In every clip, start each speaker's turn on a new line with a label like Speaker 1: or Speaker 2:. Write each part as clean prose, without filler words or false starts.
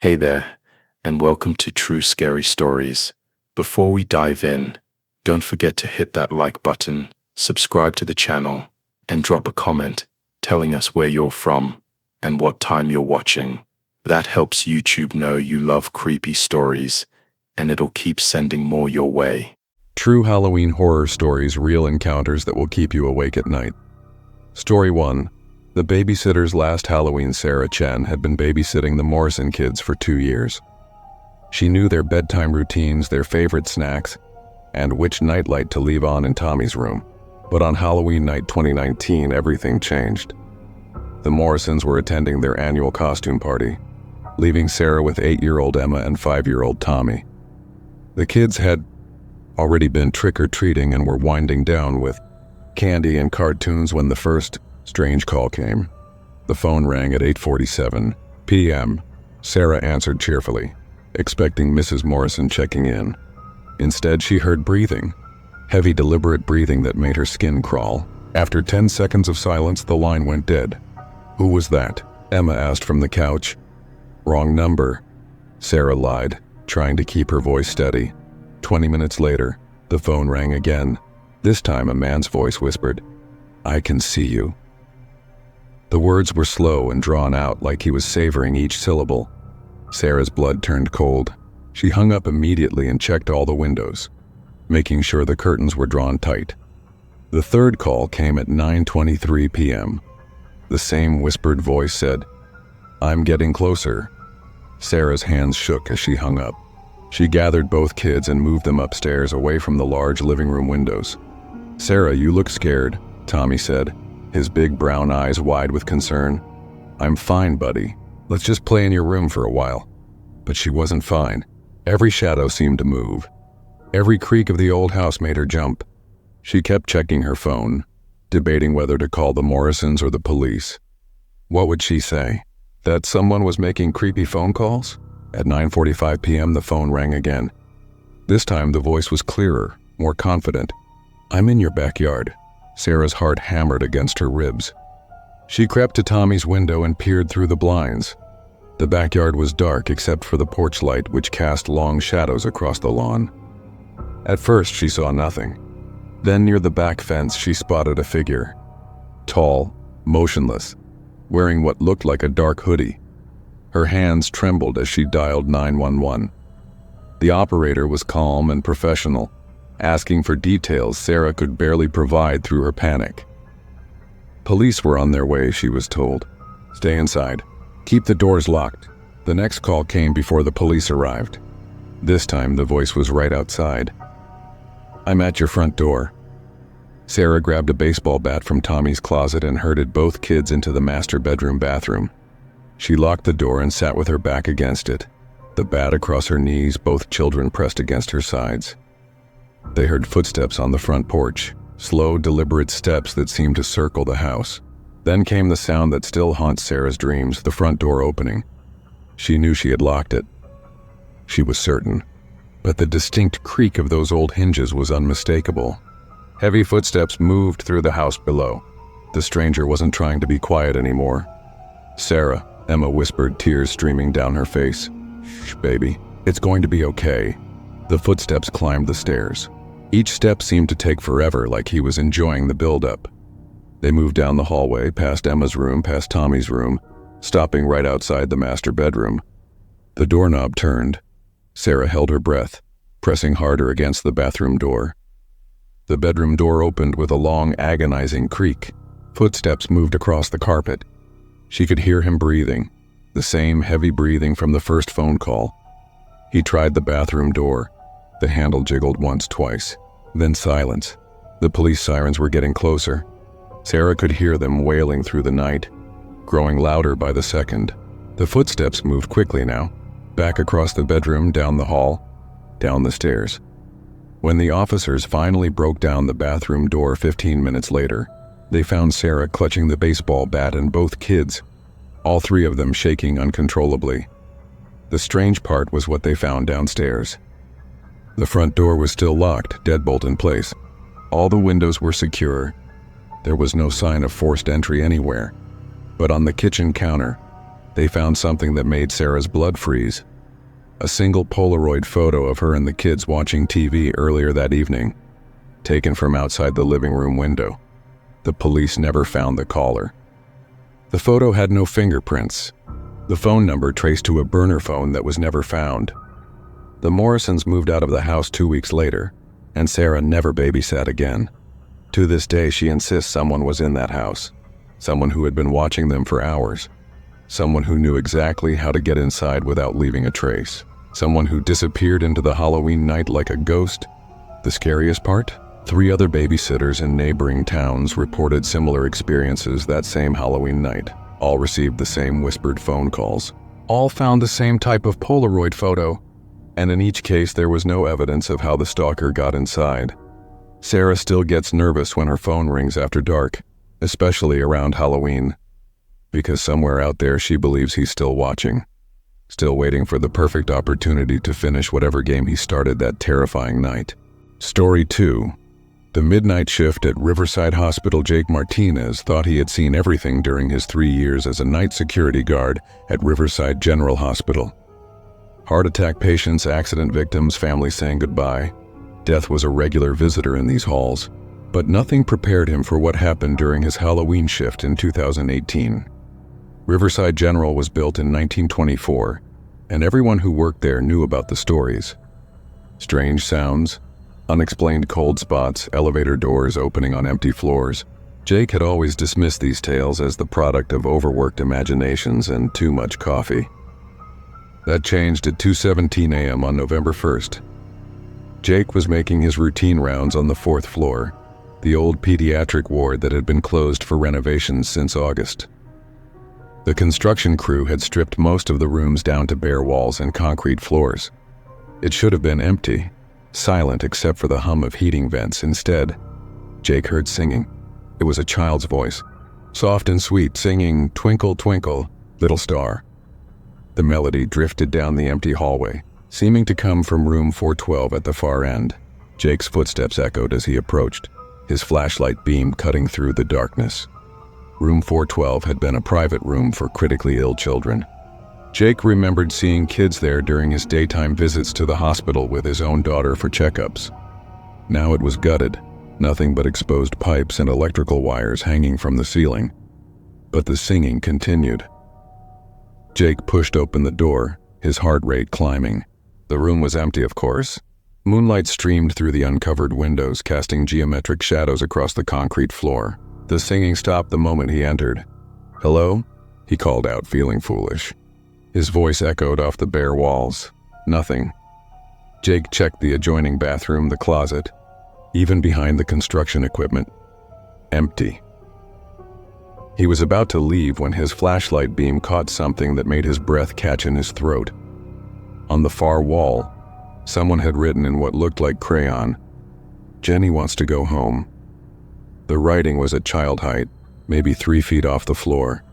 Speaker 1: Hey there, and welcome to True Scary Stories. Before we dive in, don't forget to hit that like button, subscribe to the channel, and drop a comment telling us where you're from and what time you're watching. That helps YouTube know you love creepy stories, and it'll keep sending more your way.
Speaker 2: True Halloween horror stories, real encounters that will keep you awake at night. Story 1. The babysitter's last Halloween. Sarah Chen had been babysitting the Morrison kids for 2 years. She knew their bedtime routines, their favorite snacks, and which nightlight to leave on in Tommy's room. But on Halloween night 2019, everything changed. The Morrisons were attending their annual costume party, leaving Sarah with 8-year-old Emma and 5-year-old Tommy. The kids had already been trick-or-treating and were winding down with candy and cartoons when the first strange call came. The phone rang at 8:47 p.m. Sarah answered cheerfully, expecting Mrs. Morrison checking in. Instead, she heard breathing, heavy, deliberate breathing that made her skin crawl. After 10 seconds of silence, the line went dead. "Who was that?" Emma asked from the couch. "Wrong number," Sarah lied, trying to keep her voice steady. 20 minutes later, the phone rang again. This time, a man's voice whispered, "I can see you." The words were slow and drawn out, like he was savoring each syllable. Sarah's blood turned cold. She hung up immediately and checked all the windows, making sure the curtains were drawn tight. The third call came at 9:23 p.m. The same whispered voice said, "I'm getting closer." Sarah's hands shook as she hung up. She gathered both kids and moved them upstairs away from the large living room windows. "Sarah, you look scared," Tommy said, his big brown eyes wide with concern. "I'm fine, buddy. Let's just play in your room for a while." But she wasn't fine. Every shadow seemed to move. Every creak of the old house made her jump. She kept checking her phone, debating whether to call the Morrisons or the police. What would she say? That someone was making creepy phone calls? At 9:45 p.m., the phone rang again. This time, the voice was clearer, more confident. "I'm in your backyard." Sarah's heart hammered against her ribs. She crept to Tommy's window and peered through the blinds. The backyard was dark except for the porch light, which cast long shadows across the lawn. At first, she saw nothing. Then near the back fence, she spotted a figure. Tall, motionless, wearing what looked like a dark hoodie. Her hands trembled as she dialed 911. The operator was calm and professional, asking for details Sarah could barely provide through her panic. Police were on their way, she was told. "Stay inside. Keep the doors locked." The next call came before the police arrived. This time, the voice was right outside. "I'm at your front door." Sarah grabbed a baseball bat from Tommy's closet and herded both kids into the master bedroom bathroom. She locked the door and sat with her back against it, the bat across her knees, both children pressed against her sides. They heard footsteps on the front porch, slow, deliberate steps that seemed to circle the house. Then came the sound that still haunts Sarah's dreams, the front door opening. She knew she had locked it. She was certain. But the distinct creak of those old hinges was unmistakable. Heavy footsteps moved through the house below. The stranger wasn't trying to be quiet anymore. "Sarah," Emma whispered, tears streaming down her face. "Shh, baby. It's going to be okay." The footsteps climbed the stairs. Each step seemed to take forever, like he was enjoying the build-up. They moved down the hallway, past Emma's room, past Tommy's room, stopping right outside the master bedroom. The doorknob turned. Sarah held her breath, pressing harder against the bathroom door. The bedroom door opened with a long, agonizing creak. Footsteps moved across the carpet. She could hear him breathing, the same heavy breathing from the first phone call. He tried the bathroom door. The handle jiggled once, twice. Then silence. The police sirens were getting closer. Sarah could hear them wailing through the night, growing louder by the second. The footsteps moved quickly now, back across the bedroom, down the hall, down the stairs. When the officers finally broke down the bathroom door 15 minutes later, they found Sarah clutching the baseball bat and both kids, all three of them shaking uncontrollably. The strange part was what they found downstairs. The front door was still locked, deadbolt in place. All the windows were secure. There was no sign of forced entry anywhere. But on the kitchen counter, They found something that made Sarah's blood freeze. A single Polaroid photo of her and the kids watching TV earlier that evening, taken from outside the living room window. The police never found the caller. The photo had no fingerprints. The phone number traced to a burner phone that was never found. The Morrisons moved out of the house 2 weeks later, and Sarah never babysat again. To this day, she insists someone was in that house, someone who had been watching them for hours, someone who knew exactly how to get inside without leaving a trace, someone who disappeared into the Halloween night like a ghost. The scariest part? 3 other babysitters in neighboring towns reported similar experiences that same Halloween night. All received the same whispered phone calls. All found the same type of Polaroid photo, and in each case there was no evidence of how the stalker got inside. Sarah still gets nervous when her phone rings after dark, especially around Halloween, because somewhere out there she believes he's still watching, still waiting for the perfect opportunity to finish whatever game he started that terrifying night. Story 2. The midnight shift at Riverside Hospital. Jake Martinez thought he had seen everything during his 3 years as a night security guard at Riverside General Hospital. Heart attack patients, accident victims, families saying goodbye. Death was a regular visitor in these halls, but nothing prepared him for what happened during his Halloween shift in 2018. Riverside General was built in 1924, and everyone who worked there knew about the stories. Strange sounds, unexplained cold spots, elevator doors opening on empty floors. Jake had always dismissed these tales as the product of overworked imaginations and too much coffee. That changed at 2:17 a.m. on November 1st. Jake was making his routine rounds on the 4th floor, the old pediatric ward that had been closed for renovations since August. The construction crew had stripped most of the rooms down to bare walls and concrete floors. It should have been empty, silent except for the hum of heating vents. Instead, Jake heard singing. It was a child's voice, soft and sweet, singing "Twinkle, Twinkle, Little Star." The melody drifted down the empty hallway, seeming to come from room 412 at the far end. Jake's footsteps echoed as he approached, his flashlight beam cutting through the darkness. Room 412 had been a private room for critically ill children. Jake remembered seeing kids there during his daytime visits to the hospital with his own daughter for checkups. Now it was gutted, nothing but exposed pipes and electrical wires hanging from the ceiling. But the singing continued. Jake pushed open the door, his heart rate climbing. The room was empty, of course. Moonlight streamed through the uncovered windows, casting geometric shadows across the concrete floor. The singing stopped the moment he entered. "Hello?" he called out, feeling foolish. His voice echoed off the bare walls. Nothing. Jake checked the adjoining bathroom, the closet, even behind the construction equipment. Empty. He was about to leave when his flashlight beam caught something that made his breath catch in his throat. On the far wall, someone had written in what looked like crayon, "Jenny wants to go home." The writing was at child height, maybe 3 feet off the floor.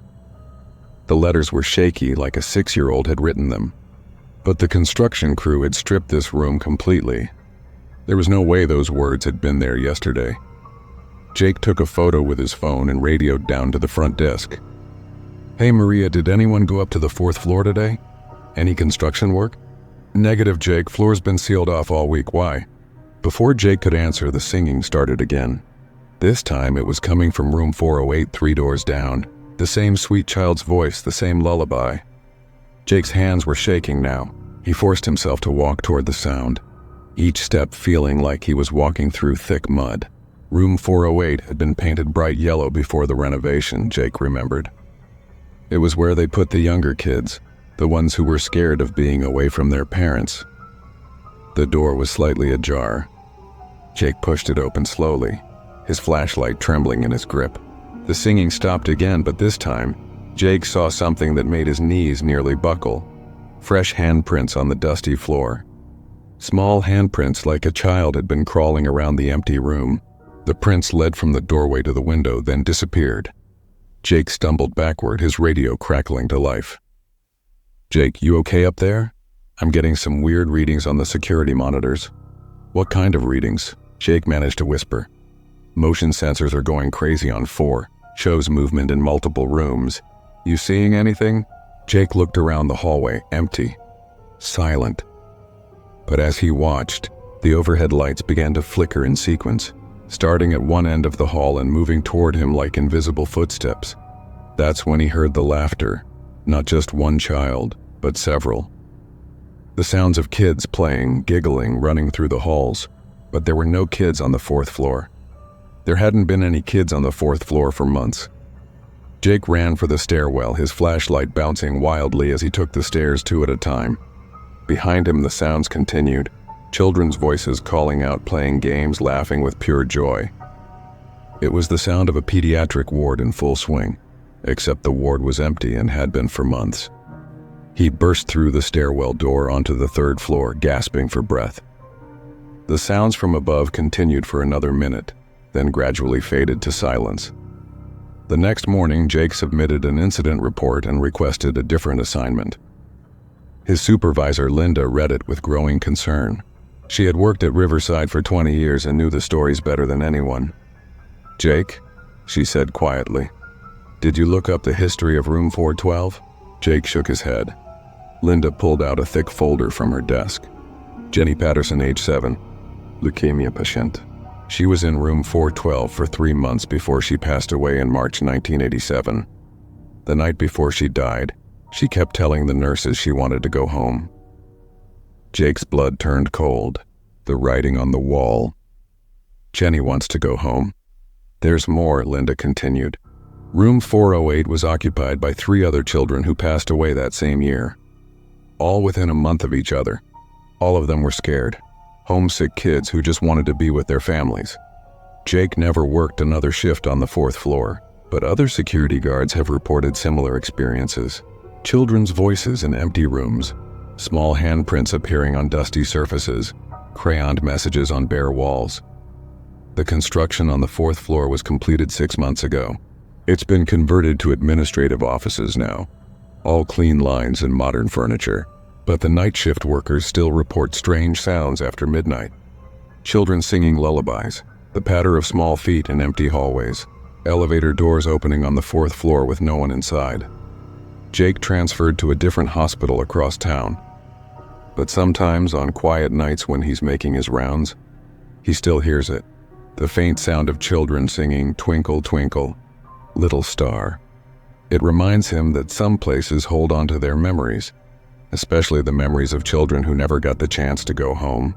Speaker 2: The letters were shaky, like a 6-year-old had written them. But the construction crew had stripped this room completely. There was no way those words had been there yesterday. Jake took a photo with his phone and radioed down to the front desk. "Hey Maria, did anyone go up to the 4th floor today? Any construction work?" "Negative, Jake. Floor's been sealed off all week. Why?" Before Jake could answer, the singing started again. This time it was coming from room 408, 3 doors down. The same sweet child's voice, the same lullaby. Jake's hands were shaking now. He forced himself to walk toward the sound, each step feeling like he was walking through thick mud. Room 408 had been painted bright yellow before the renovation, Jake remembered. It was where they put the younger kids, the ones who were scared of being away from their parents. The door was slightly ajar. Jake pushed it open slowly, his flashlight trembling in his grip. The singing stopped again, but this time, Jake saw something that made his knees nearly buckle. Fresh handprints on the dusty floor. Small handprints like a child had been crawling around the empty room. The prints led from the doorway to the window, then disappeared. Jake stumbled backward, his radio crackling to life. "Jake, you okay up there? I'm getting some weird readings on the security monitors." "What kind of readings?" Jake managed to whisper. "Motion sensors are going crazy on 4. Shows movement in multiple rooms." "You seeing anything?" Jake looked around the hallway, empty, silent. But as he watched, the overhead lights began to flicker in sequence, starting at one end of the hall and moving toward him like invisible footsteps. That's when he heard the laughter, not just one child, but several. The sounds of kids playing, giggling, running through the halls, but there were no kids on the 4th floor. There hadn't been any kids on the 4th floor for months. Jake ran for the stairwell, his flashlight bouncing wildly as he took the stairs 2 at a time. Behind him, the sounds continued, children's voices calling out, playing games, laughing with pure joy. It was the sound of a pediatric ward in full swing, except the ward was empty and had been for months. He burst through the stairwell door onto the 3rd floor, gasping for breath. The sounds from above continued for another minute, then gradually faded to silence. The next morning, Jake submitted an incident report and requested a different assignment. His supervisor, Linda, read it with growing concern. She had worked at Riverside for 20 years and knew the stories better than anyone. "Jake," she said quietly, "did you look up the history of room 412? Jake shook his head. Linda pulled out a thick folder from her desk. Jenny Patterson, age 7, leukemia patient. She was in room 412 for 3 months before she passed away in March 1987. The night before she died, she kept telling the nurses she wanted to go home." Jake's blood turned cold, the writing on the wall. "Jenny wants to go home." "There's more," Linda continued. Room 408 was occupied by 3 other children who passed away that same year, all within a month of each other. All of them were scared, homesick kids who just wanted to be with their families. Jake never worked another shift on the 4th floor, but other security guards have reported similar experiences. Children's voices in empty rooms, small handprints appearing on dusty surfaces, crayoned messages on bare walls. The construction on the 4th floor was completed 6 months ago. It's been converted to administrative offices now, all clean lines and modern furniture. But the night shift workers still report strange sounds after midnight. Children singing lullabies, the patter of small feet in empty hallways, elevator doors opening on the 4th floor with no one inside. Jake transferred to a different hospital across town. But sometimes on quiet nights when he's making his rounds, he still hears it. The faint sound of children singing "Twinkle, Twinkle, Little Star." It reminds him that some places hold on to their memories, especially the memories of children who never got the chance to go home.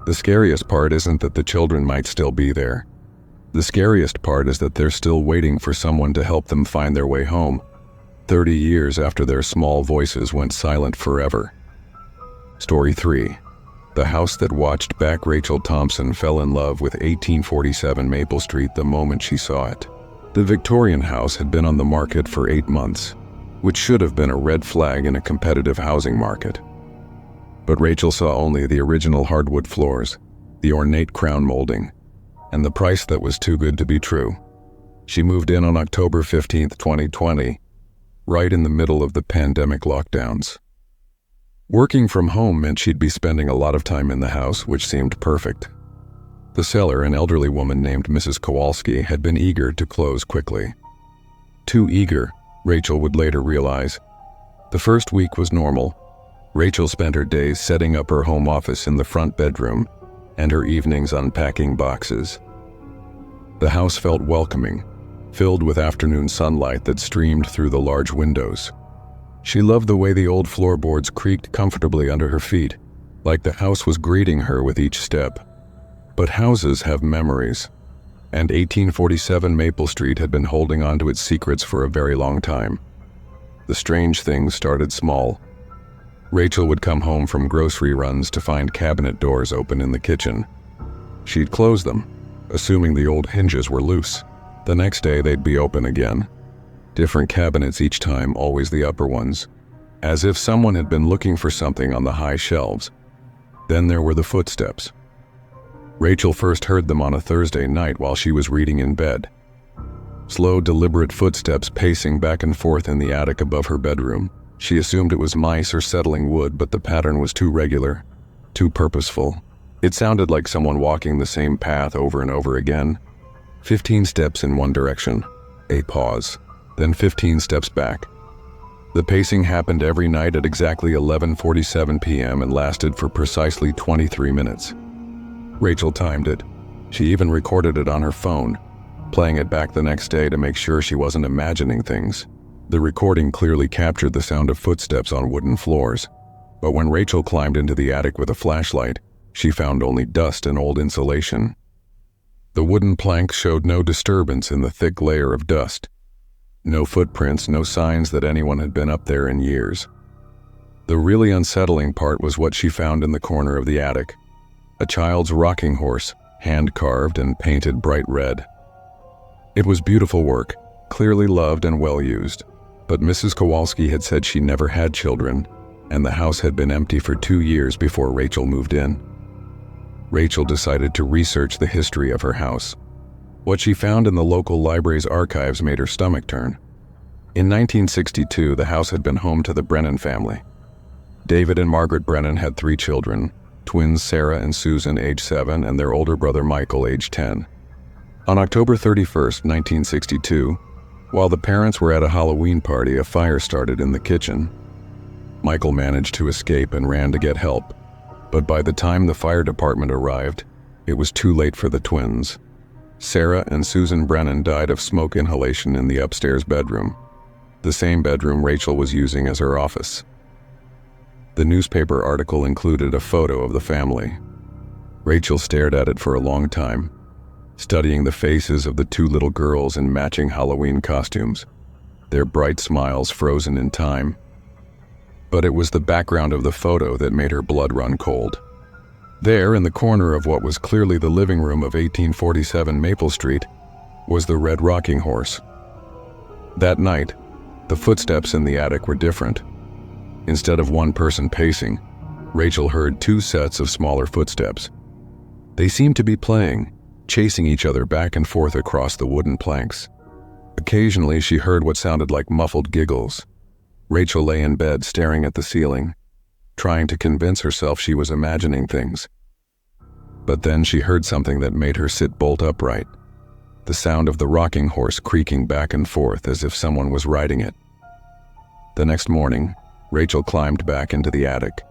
Speaker 2: The scariest part isn't that the children might still be there. The scariest part is that they're still waiting for someone to help them find their way home, 30 years after their small voices went silent forever. Story 3. The house that watched back. Rachel Thompson fell in love with 1847 Maple Street the moment she saw it. The Victorian house had been on the market for 8 months, which should have been a red flag in a competitive housing market. But Rachel saw only the original hardwood floors, the ornate crown molding, and the price that was too good to be true. She moved in on October 15, 2020, right in the middle of the pandemic lockdowns. Working from home meant she'd be spending a lot of time in the house, which seemed perfect. The seller, an elderly woman named Mrs. Kowalski, had been eager to close quickly. Too eager, Rachel would later realize. The first week was normal. Rachel spent her days setting up her home office in the front bedroom and her evenings unpacking boxes. The house felt welcoming, filled with afternoon sunlight that streamed through the large windows. She loved the way the old floorboards creaked comfortably under her feet, like the house was greeting her with each step. But houses have memories, and 1847 Maple Street had been holding on to its secrets for a very long time. The strange things started small. Rachel would come home from grocery runs to find cabinet doors open in the kitchen. She'd close them, assuming the old hinges were loose. The next day they'd be open again. Different cabinets each time, always the upper ones, as if someone had been looking for something on the high shelves. Then there were the footsteps. Rachel first heard them on a Thursday night while she was reading in bed. Slow, deliberate footsteps pacing back and forth in the attic above her bedroom. She assumed it was mice or settling wood, but the pattern was too regular, too purposeful. It sounded like someone walking the same path over and over again. 15 steps in one direction, a pause, then 15 steps back. The pacing happened every night at exactly 11:47 p.m. and lasted for precisely 23 minutes. Rachel timed it. She even recorded it on her phone, playing it back the next day to make sure she wasn't imagining things. The recording clearly captured the sound of footsteps on wooden floors, but when Rachel climbed into the attic with a flashlight, she found only dust and old insulation. The wooden planks showed no disturbance in the thick layer of dust. No footprints, no signs that anyone had been up there in years. The really unsettling part was what she found in the corner of the attic. A child's rocking horse, hand-carved and painted bright red. It was beautiful work, clearly loved and well-used, but Mrs. Kowalski had said she never had children, and the house had been empty for 2 years before Rachel moved in. Rachel decided to research the history of her house. What she found in the local library's archives made her stomach turn. In 1962, the house had been home to the Brennan family. David and Margaret Brennan had 3 children, twins Sarah and Susan, age 7, and their older brother Michael, age 10. On October 31st, 1962, while the parents were at a Halloween party, a fire started in the kitchen. Michael managed to escape and ran to get help, but by the time the fire department arrived, it was too late for the twins. Sarah and Susan Brennan died of smoke inhalation in the upstairs bedroom, the same bedroom Rachel was using as her office. The newspaper article included a photo of the family. Rachel stared at it for a long time, studying the faces of the 2 little girls in matching Halloween costumes, their bright smiles frozen in time. But it was the background of the photo that made her blood run cold. There, in the corner of what was clearly the living room of 1847 Maple Street, was the red rocking horse. That night, the footsteps in the attic were different. Instead of one person pacing, Rachel heard 2 sets of smaller footsteps. They seemed to be playing, chasing each other back and forth across the wooden planks. Occasionally, she heard what sounded like muffled giggles. Rachel lay in bed staring at the ceiling, trying to convince herself she was imagining things. But then she heard something that made her sit bolt upright. The sound of the rocking horse creaking back and forth as if someone was riding it. The next morning, Rachel climbed back into the attic.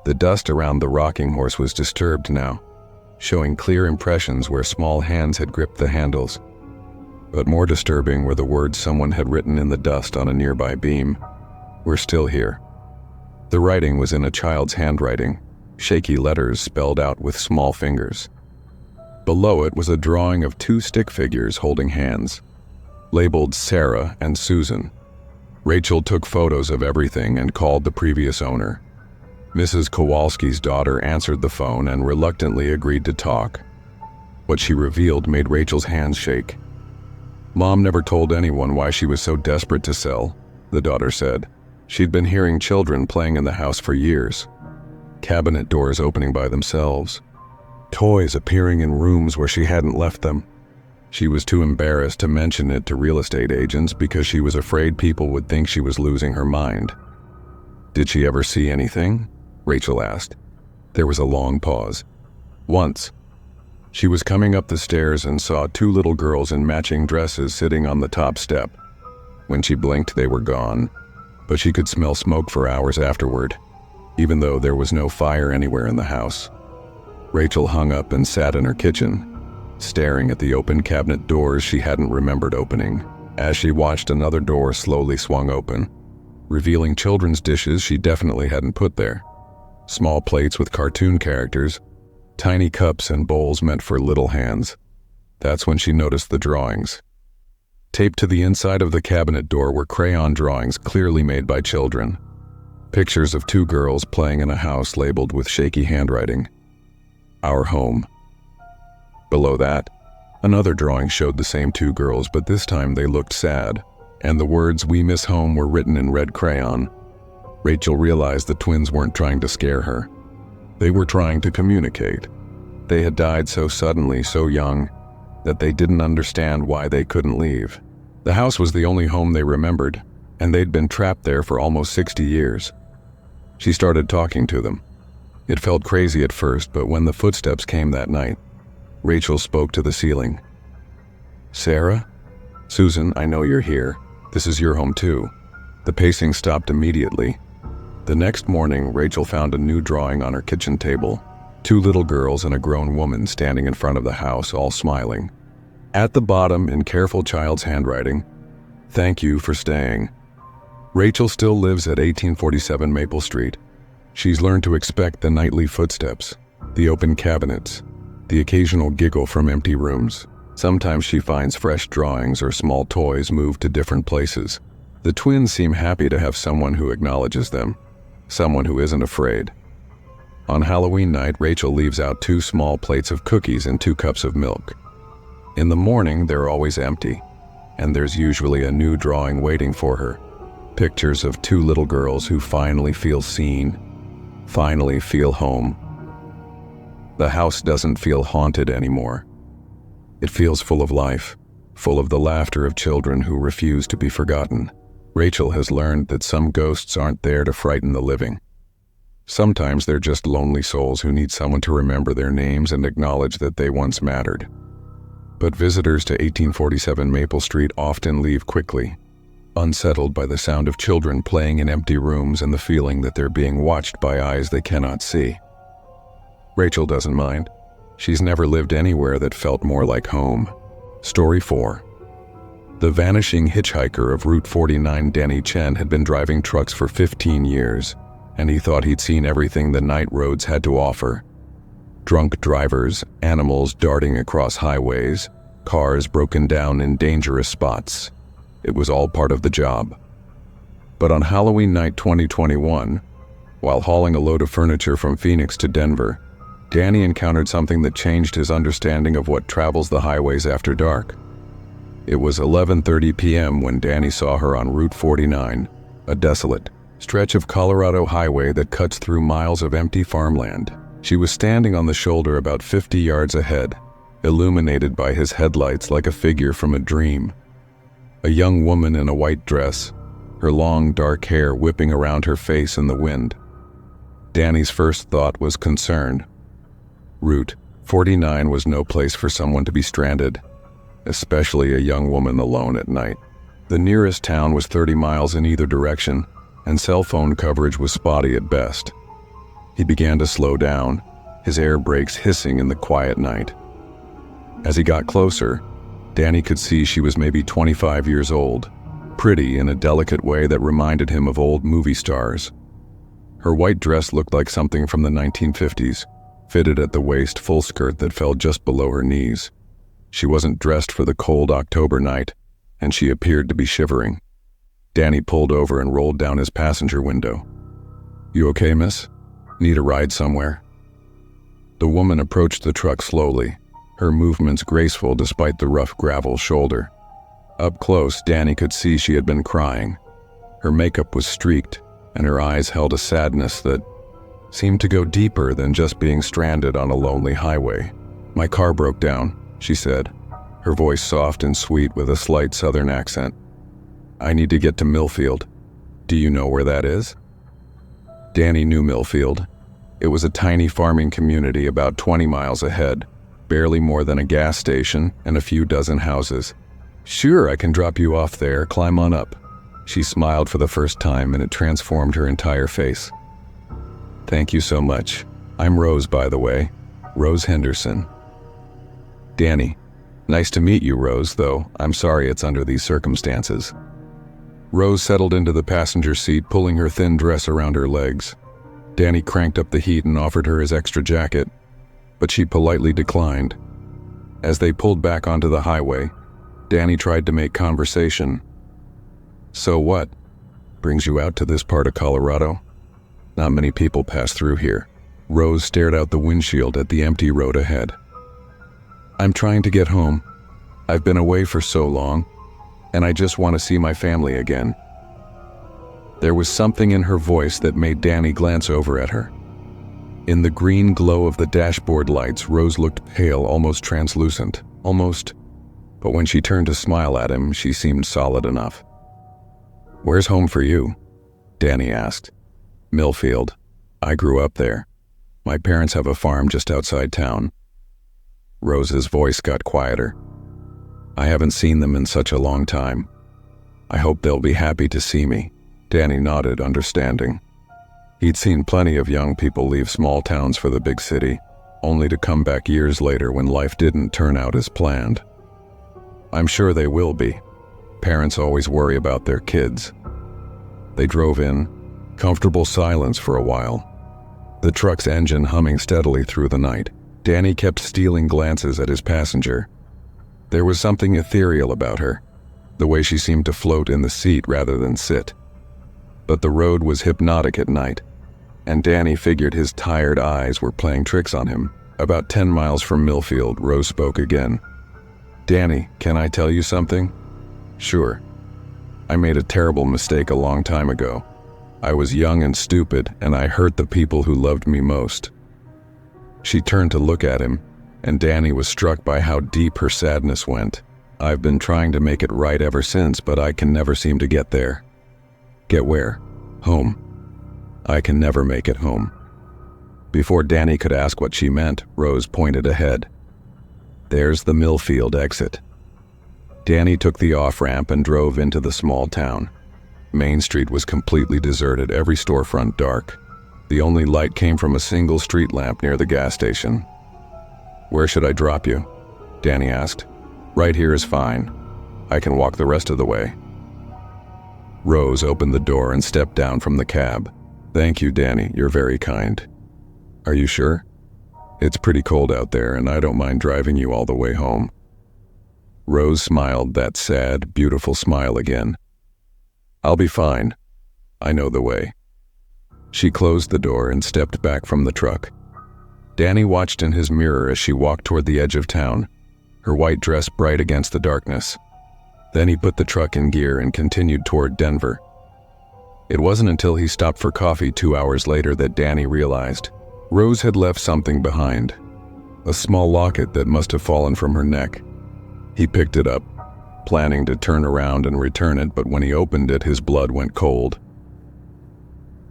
Speaker 2: The dust around the rocking horse was disturbed now, showing clear impressions where small hands had gripped the handles. But more disturbing were the words someone had written in the dust on a nearby beam. "We're still here." The writing was in a child's handwriting, shaky letters spelled out with small fingers. Below it was a drawing of 2 stick figures holding hands, labeled Sarah and Susan. Rachel took photos of everything and called the previous owner. Mrs. Kowalski's daughter answered the phone and reluctantly agreed to talk. What she revealed made Rachel's hands shake. "Mom never told anyone why she was so desperate to sell," the daughter said. She'd been hearing children playing in the house for years. Cabinet doors opening by themselves. Toys appearing in rooms where she hadn't left them. She was too embarrassed to mention it to real estate agents because she was afraid people would think she was losing her mind. "Did she ever see anything?" Rachel asked. There was a long pause. "Once. She was coming up the stairs and saw 2 little girls in matching dresses sitting on the top step. When she blinked, they were gone. But she could smell smoke for hours afterward, even though there was no fire anywhere in the house." Rachel hung up and sat in her kitchen, staring at the open cabinet doors she hadn't remembered opening, as she watched another door slowly swung open, revealing children's dishes she definitely hadn't put there. Small plates with cartoon characters, tiny cups and bowls meant for little hands. That's when she noticed the drawings. Taped to the inside of the cabinet door were crayon drawings clearly made by children. Pictures of 2 girls playing in a house labeled with shaky handwriting, "Our home." Below that, another drawing showed the same 2 girls, but this time they looked sad, and the words "We miss home" were written in red crayon. Rachel realized the twins weren't trying to scare her. They were trying to communicate. They had died so suddenly, so young, that they didn't understand why they couldn't leave. The house was the only home they remembered, and they'd been trapped there for almost 60 years. She started talking to them. It felt crazy at first, but when the footsteps came that night, Rachel spoke to the ceiling. "Sarah? Susan, I know you're here. This is your home too." The pacing stopped immediately. The next morning, Rachel found a new drawing on her kitchen table. 2 little girls and a grown woman standing in front of the house, all smiling. At the bottom, in careful child's handwriting, "Thank you for staying." Rachel still lives at 1847 Maple Street. She's learned to expect the nightly footsteps, the open cabinets, the occasional giggle from empty rooms. Sometimes she finds fresh drawings or small toys moved to different places. The twins seem happy to have someone who acknowledges them, someone who isn't afraid. On Halloween night, Rachel leaves out 2 small plates of cookies and 2 cups of milk. In the morning, they're always empty, and there's usually a new drawing waiting for her. Pictures of 2 little girls who finally feel seen, finally feel home. The house doesn't feel haunted anymore. It feels full of life, full of the laughter of children who refuse to be forgotten. Rachel has learned that some ghosts aren't there to frighten the living. Sometimes they're just lonely souls who need someone to remember their names and acknowledge that they once mattered. But visitors to 1847 Maple Street often leave quickly, unsettled by the sound of children playing in empty rooms and the feeling that they're being watched by eyes they cannot see. Rachel doesn't mind. She's never lived anywhere that felt more like home. Story 4. The vanishing hitchhiker of Route 49, Danny Chen, had been driving trucks for 15 years, and he thought he'd seen everything the night roads had to offer. Drunk drivers, animals darting across highways, cars broken down in dangerous spots. It was all part of the job. But on Halloween night 2021, while hauling a load of furniture from Phoenix to Denver, Danny encountered something that changed his understanding of what travels the highways after dark. It was 11:30 p.m. when Danny saw her on Route 49, a desolate stretch of Colorado highway that cuts through miles of empty farmland. She was standing on the shoulder about 50 yards ahead, illuminated by his headlights like a figure from a dream. A young woman in a white dress, her long dark hair whipping around her face in the wind. Danny's first thought was concern. Route 49 was no place for someone to be stranded, especially a young woman alone at night. The nearest town was 30 miles in either direction, and cell phone coverage was spotty at best. He began to slow down, his air brakes hissing in the quiet night. As he got closer, Danny could see she was maybe 25 years old, pretty in a delicate way that reminded him of old movie stars. Her white dress looked like something from the 1950s, fitted at the waist, full skirt that fell just below her knees. She wasn't dressed for the cold October night, and she appeared to be shivering. Danny pulled over and rolled down his passenger window. "You okay, miss? Need a ride somewhere?" The woman approached the truck slowly, her movements graceful despite the rough gravel shoulder. Up close, Danny could see she had been crying. Her makeup was streaked, and her eyes held a sadness that seemed to go deeper than just being stranded on a lonely highway. "My car broke down," she said, her voice soft and sweet with a slight southern accent. "I need to get to Millfield. Do you know where that is?" Danny knew Millfield. It was a tiny farming community about 20 miles ahead, barely more than a gas station and a few dozen houses. "Sure, I can drop you off there. Climb on up." She smiled for the first time, and it transformed her entire face. "Thank you so much. I'm Rose, by the way. Rose Henderson." "Danny. Nice to meet you, Rose, though I'm sorry it's under these circumstances." Rose settled into the passenger seat, pulling her thin dress around her legs. Danny cranked up the heat and offered her his extra jacket, but she politely declined. As they pulled back onto the highway, Danny tried to make conversation. "So what? Brings you out to this part of Colorado? Not many people pass through here." Rose stared out the windshield at the empty road ahead. "I'm trying to get home. I've been away for so long, and I just want to see my family again." There was something in her voice that made Danny glance over at her. In the green glow of the dashboard lights, Rose looked pale, almost translucent, but when she turned to smile at him, she seemed solid enough. "Where's home for you?" Danny asked. "Millfield. I grew up there. My parents have a farm just outside town." Rose's voice got quieter. "I haven't seen them in such a long time. I hope they'll be happy to see me." Danny nodded, understanding. He'd seen plenty of young people leave small towns for the big city, only to come back years later when life didn't turn out as planned. I'm sure they will be. Parents always worry about their kids. They drove in, comfortable silence for a while. The truck's engine humming steadily through the night. Danny kept stealing glances at his passenger. There was something ethereal about her, the way she seemed to float in the seat rather than sit. But the road was hypnotic at night, and Danny figured his tired eyes were playing tricks on him. About 10 miles from Millfield, Rose spoke again. "Danny, can I tell you something?" "Sure. I made a terrible mistake a long time ago. I was young and stupid, and I hurt the people who loved me most." She turned to look at him, and Danny was struck by how deep her sadness went. "I've been trying to make it right ever since, but I can never seem to get there." "Get where?" "Home. I can never make it home." Before Danny could ask what she meant, Rose pointed ahead. "There's the Millfield exit." Danny took the off-ramp and drove into the small town. Main Street was completely deserted, every storefront dark. The only light came from a single street lamp near the gas station. "Where should I drop you?" Danny asked. "Right here is fine. I can walk the rest of the way." Rose opened the door and stepped down from the cab. "Thank you, Danny. You're very kind." "Are you sure? It's pretty cold out there, and I don't mind driving you all the way home." Rose smiled, that sad, beautiful smile again. "I'll be fine. I know the way." She closed the door and stepped back from the truck. Danny watched in his mirror as she walked toward the edge of town, her white dress bright against the darkness. Then he put the truck in gear and continued toward Denver. It wasn't until he stopped for coffee 2 hours later that Danny realized Rose had left something behind, a small locket that must have fallen from her neck. He picked it up, planning to turn around and return it, but when he opened it, his blood went cold.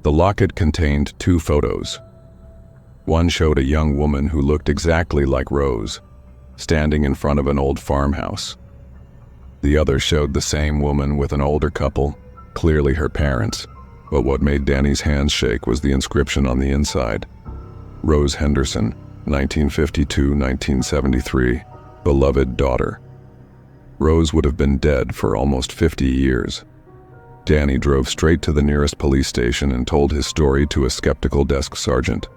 Speaker 2: The locket contained 2 photos. One showed a young woman who looked exactly like Rose, standing in front of an old farmhouse. The other showed the same woman with an older couple, clearly her parents, but what made Danny's hands shake was the inscription on the inside. Rose Henderson, 1952-1973, beloved daughter. Rose would have been dead for almost 50 years. Danny drove straight to the nearest police station and told his story to a skeptical desk sergeant.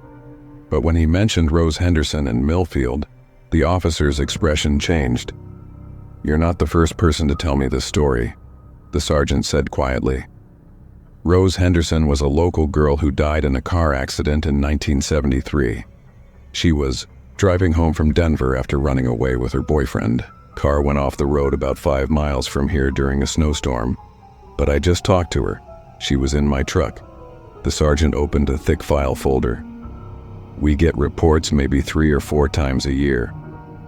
Speaker 2: But when he mentioned Rose Henderson and Millfield, the officer's expression changed. "You're not the first person to tell me this story," the sergeant said quietly. Rose Henderson was a local girl who died in a car accident in 1973. She was driving home from Denver after running away with her boyfriend. Car went off the road about 5 miles from here during a snowstorm. But I just talked to her. She was in my truck. The sergeant opened a thick file folder. "We get reports maybe 3 or 4 times a year.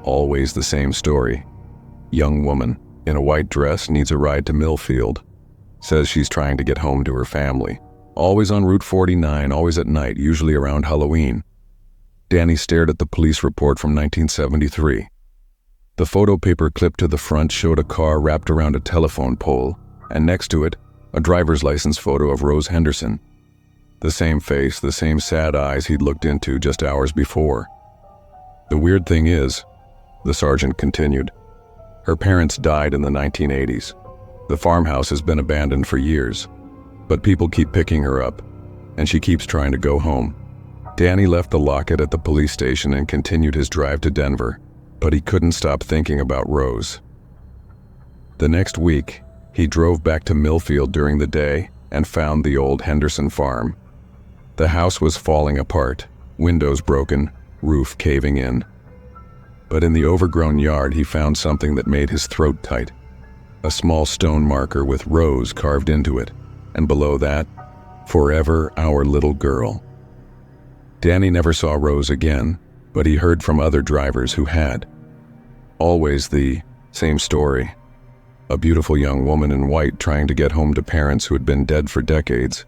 Speaker 2: Always the same story. Young woman in a white dress needs a ride to Millfield. Says she's trying to get home to her family. Always on Route 49, always at night, usually around Halloween." Danny stared at the police report from 1973. The photo paper clipped to the front showed a car wrapped around a telephone pole, and next to it, a driver's license photo of Rose Henderson. The same face, the same sad eyes he'd looked into just hours before. "The weird thing is," the sergeant continued, "her parents died in the 1980s. The farmhouse has been abandoned for years, but people keep picking her up, and she keeps trying to go home." Danny left the locket at the police station and continued his drive to Denver, but he couldn't stop thinking about Rose. The next week, he drove back to Millfield during the day and found the old Henderson farm. The house was falling apart, windows broken, roof caving in. But in the overgrown yard, he found something that made his throat tight. A small stone marker with Rose carved into it, and below that, "Forever our little girl." Danny never saw Rose again, but he heard from other drivers who had. Always the same story. A beautiful young woman in white trying to get home to parents who had been dead for decades,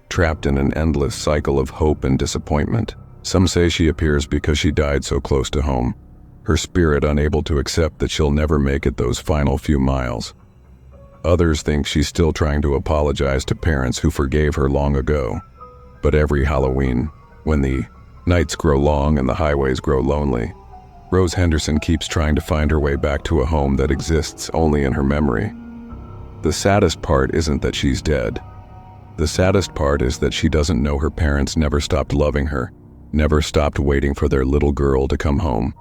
Speaker 2: trapped in an endless cycle of hope and disappointment. Some say she appears because she died so close to home, her spirit unable to accept that she'll never make it those final few miles. Others think she's still trying to apologize to parents who forgave her long ago. But every Halloween, when the nights grow long and the highways grow lonely, Rose Henderson keeps trying to find her way back to a home that exists only in her memory. The saddest part isn't that she's dead. The saddest part is that she doesn't know her parents never stopped loving her, never stopped waiting for their little girl to come home.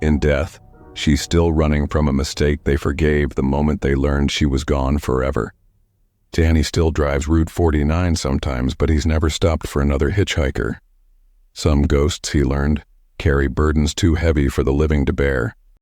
Speaker 2: In death, she's still running from a mistake they forgave the moment they learned she was gone forever. Danny still drives Route 49 sometimes, but he's never stopped for another hitchhiker. Some ghosts, he learned, carry burdens too heavy for the living to bear,